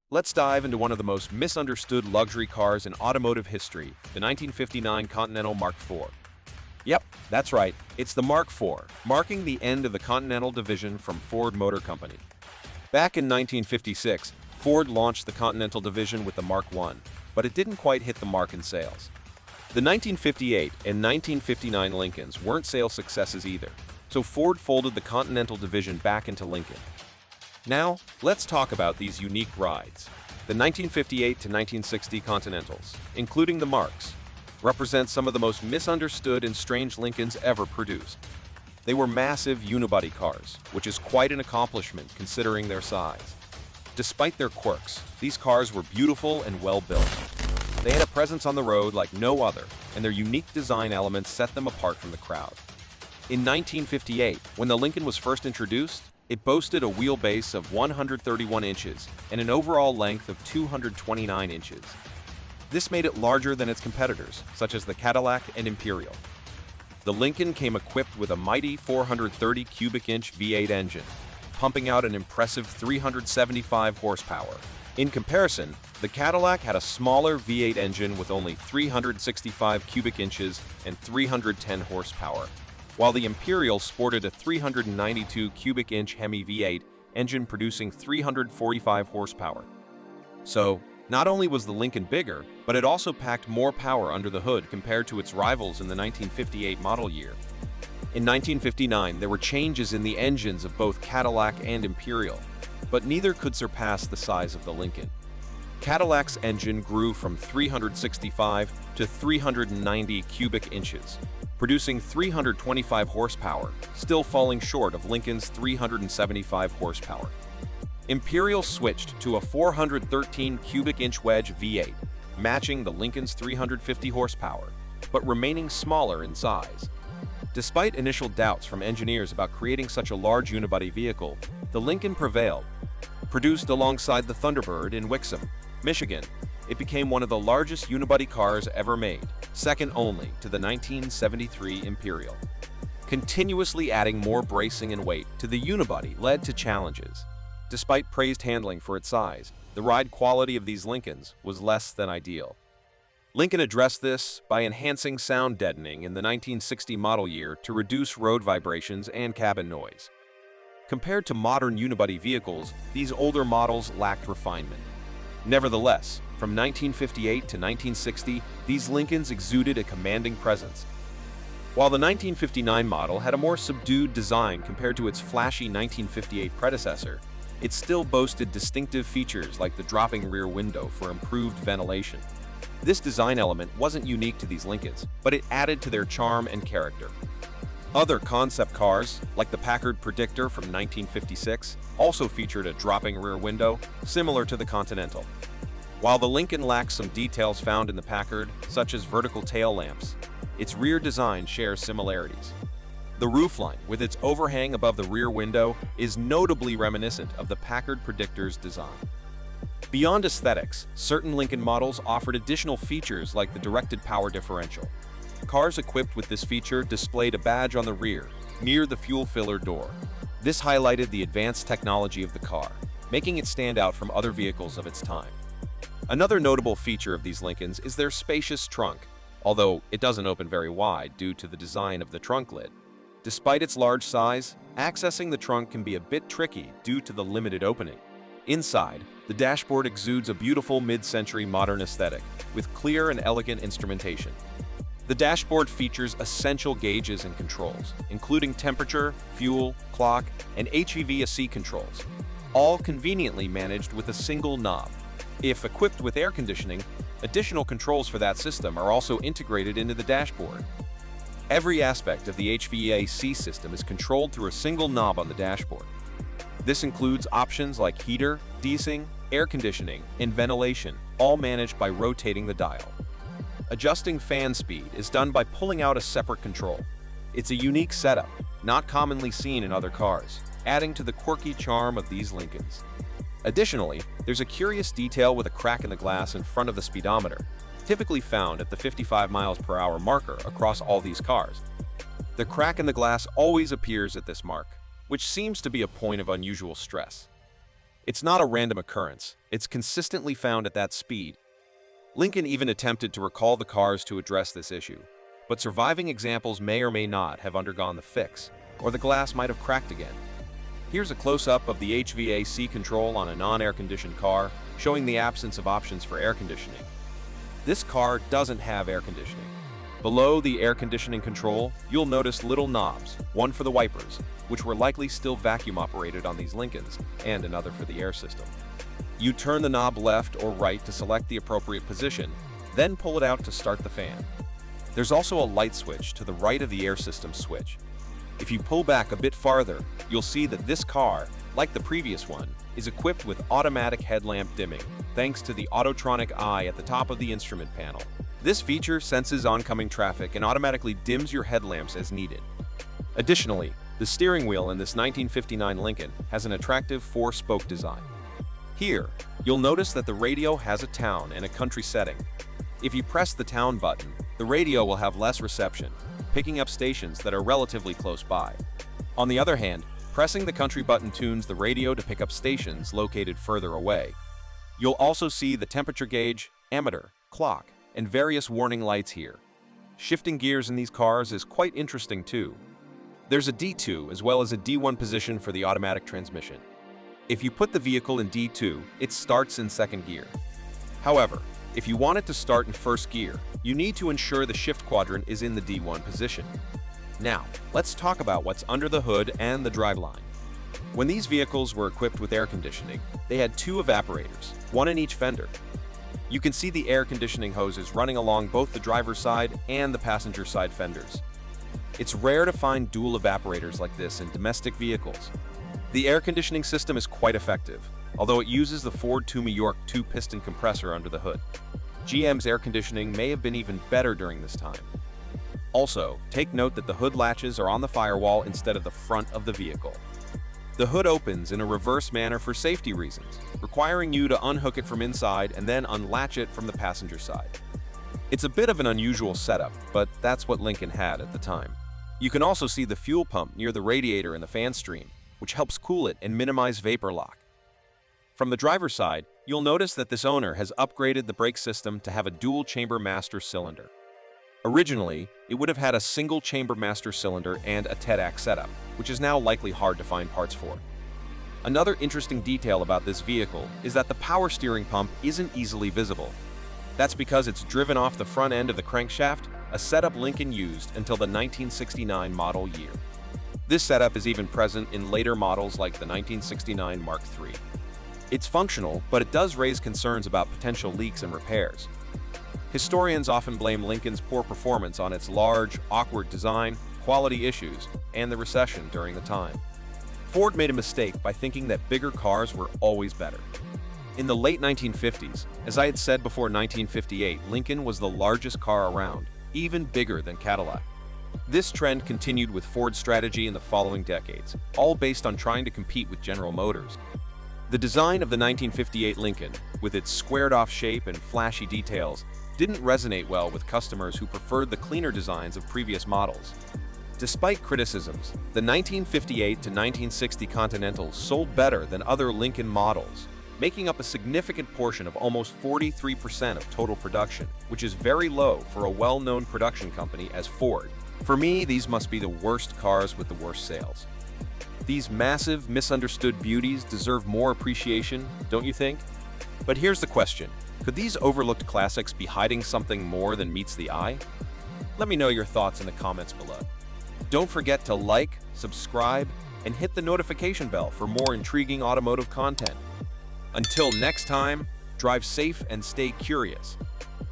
Let's dive into one of the most misunderstood luxury cars in automotive history, the 1959 Continental Mark IV. Yep, that's right, it's the Mark IV, marking the end of the Continental Division from Ford Motor Company. Back in 1956, Ford launched the Continental Division with the Mark I, but it didn't quite hit the mark in sales. The 1958 and 1959 Lincolns weren't sales successes either, so Ford folded the Continental Division back into Lincoln. Now, let's talk about these unique rides. The 1958 to 1960 Continentals, including the Marks, represent some of the most misunderstood and strange Lincolns ever produced. They were massive unibody cars, which is quite an accomplishment considering their size. Despite their quirks, these cars were beautiful and well-built. They had a presence on the road like no other, and their unique design elements set them apart from the crowd. In 1958, when the Lincoln was first introduced, it boasted a wheelbase of 131 inches and an overall length of 229 inches. This made it larger than its competitors, such as the Cadillac and Imperial. The Lincoln came equipped with a mighty 430 cubic inch V8 engine, pumping out an impressive 375 horsepower. In comparison, the Cadillac had a smaller V8 engine with only 365 cubic inches and 310 horsepower, while the Imperial sported a 392 cubic inch Hemi V8 engine producing 345 horsepower. So, not only was the Lincoln bigger, but it also packed more power under the hood compared to its rivals in the 1958 model year. In 1959, there were changes in the engines of both Cadillac and Imperial, but neither could surpass the size of the Lincoln. Cadillac's engine grew from 365 to 390 cubic inches, producing 325 horsepower, still falling short of Lincoln's 375 horsepower. Imperial switched to a 413 cubic inch wedge V8, matching the Lincoln's 350 horsepower, but remaining smaller in size. Despite initial doubts from engineers about creating such a large unibody vehicle, the Lincoln prevailed. Produced alongside the Thunderbird in Wixom, Michigan, it became one of the largest unibody cars ever made, second only to the 1973 Imperial. Continuously adding more bracing and weight to the unibody led to challenges. Despite praised handling for its size, the ride quality of these Lincolns was less than ideal. Lincoln addressed this by enhancing sound deadening in the 1960 model year to reduce road vibrations and cabin noise. Compared to modern unibody vehicles, these older models lacked refinement. Nevertheless, from 1958 to 1960, these Lincolns exuded a commanding presence. While the 1959 model had a more subdued design compared to its flashy 1958 predecessor, it still boasted distinctive features like the dropping rear window for improved ventilation. This design element wasn't unique to these Lincolns, but it added to their charm and character. Other concept cars, like the Packard Predictor from 1956, also featured a dropping rear window, similar to the Continental. While the Lincoln lacks some details found in the Packard, such as vertical tail lamps, its rear design shares similarities. The roofline, with its overhang above the rear window, is notably reminiscent of the Packard Predictor's design. Beyond aesthetics, certain Lincoln models offered additional features like the directed power differential. Cars equipped with this feature displayed a badge on the rear, near the fuel filler door. This highlighted the advanced technology of the car, making it stand out from other vehicles of its time. Another notable feature of these Lincolns is their spacious trunk, although it doesn't open very wide due to the design of the trunk lid. Despite its large size, accessing the trunk can be a bit tricky due to the limited opening. Inside, the dashboard exudes a beautiful mid-century modern aesthetic, with clear and elegant instrumentation. The dashboard features essential gauges and controls, including temperature, fuel, clock, and HVAC controls, all conveniently managed with a single knob. If equipped with air conditioning, additional controls for that system are also integrated into the dashboard. Every aspect of the HVAC system is controlled through a single knob on the dashboard. This includes options like heater, desing, air conditioning, and ventilation, all managed by rotating the dial. Adjusting fan speed is done by pulling out a separate control. It's a unique setup, not commonly seen in other cars, adding to the quirky charm of these Lincolns. Additionally, there's a curious detail with a crack in the glass in front of the speedometer, typically found at the 55 miles per hour marker across all these cars. The crack in the glass always appears at this mark, which seems to be a point of unusual stress. It's not a random occurrence. It's consistently found at that speed. Lincoln even attempted to recall the cars to address this issue, but surviving examples may or may not have undergone the fix, or the glass might have cracked again. Here's a close-up of the HVAC control on a non-air-conditioned car, showing the absence of options for air conditioning. This car doesn't have air conditioning. Below the air conditioning control, you'll notice little knobs, one for the wipers, which were likely still vacuum-operated on these Lincolns, and another for the air system. You turn the knob left or right to select the appropriate position, then pull it out to start the fan. There's also a light switch to the right of the air system switch. If you pull back a bit farther, you'll see that this car, like the previous one, is equipped with automatic headlamp dimming, thanks to the Autotronic eye at the top of the instrument panel. This feature senses oncoming traffic and automatically dims your headlamps as needed. Additionally, the steering wheel in this 1959 Lincoln has an attractive 4-spoke design. Here, you'll notice that the radio has a town and a country setting. If you press the town button, the radio will have less reception, picking up stations that are relatively close by. On the other hand, pressing the country button tunes the radio to pick up stations located further away. You'll also see the temperature gauge, ammeter, clock, and various warning lights here. Shifting gears in these cars is quite interesting too. There's a D2 as well as a D1 position for the automatic transmission. If you put the vehicle in D2, it starts in second gear. However, if you want it to start in first gear, you need to ensure the shift quadrant is in the D1 position. Now, let's talk about what's under the hood and the driveline. When these vehicles were equipped with air conditioning, they had 2 evaporators, one in each fender. You can see the air conditioning hoses running along both the driver's side and the passenger side fenders. It's rare to find dual evaporators like this in domestic vehicles. The air conditioning system is quite effective, although it uses the Ford Tuma York 2-piston compressor under the hood. GM's air conditioning may have been even better during this time. Also, take note that the hood latches are on the firewall instead of the front of the vehicle. The hood opens in a reverse manner for safety reasons, requiring you to unhook it from inside and then unlatch it from the passenger side. It's a bit of an unusual setup, but that's what Lincoln had at the time. You can also see the fuel pump near the radiator in the fan stream, which helps cool it and minimize vapor lock. From the driver's side, you'll notice that this owner has upgraded the brake system to have a dual-chamber master cylinder. Originally, it would have had a single-chamber master cylinder and a TEDAC setup, which is now likely hard to find parts for. Another interesting detail about this vehicle is that the power steering pump isn't easily visible. That's because it's driven off the front end of the crankshaft, a setup Lincoln used until the 1969 model year. This setup is even present in later models like the 1969 Mark III. It's functional, but it does raise concerns about potential leaks and repairs. Historians often blame Lincoln's poor performance on its large, awkward design, quality issues, and the recession during the time. Ford made a mistake by thinking that bigger cars were always better. In the late 1950s, as I had said before 1958, Lincoln was the largest car around, even bigger than Cadillac. This trend continued with Ford's strategy in the following decades, all based on trying to compete with General Motors. The design of the 1958 Lincoln, with its squared-off shape and flashy details, didn't resonate well with customers who preferred the cleaner designs of previous models. Despite criticisms, the 1958 to 1960 Continental sold better than other Lincoln models, making up a significant portion of almost 43% of total production, which is very low for a well-known production company as Ford. For me, these must be the worst cars with the worst sales. These massive, misunderstood beauties deserve more appreciation, don't you think? But here's the question. Could these overlooked classics be hiding something more than meets the eye? Let me know your thoughts in the comments below. Don't forget to like, subscribe, and hit the notification bell for more intriguing automotive content. Until next time, drive safe and stay curious.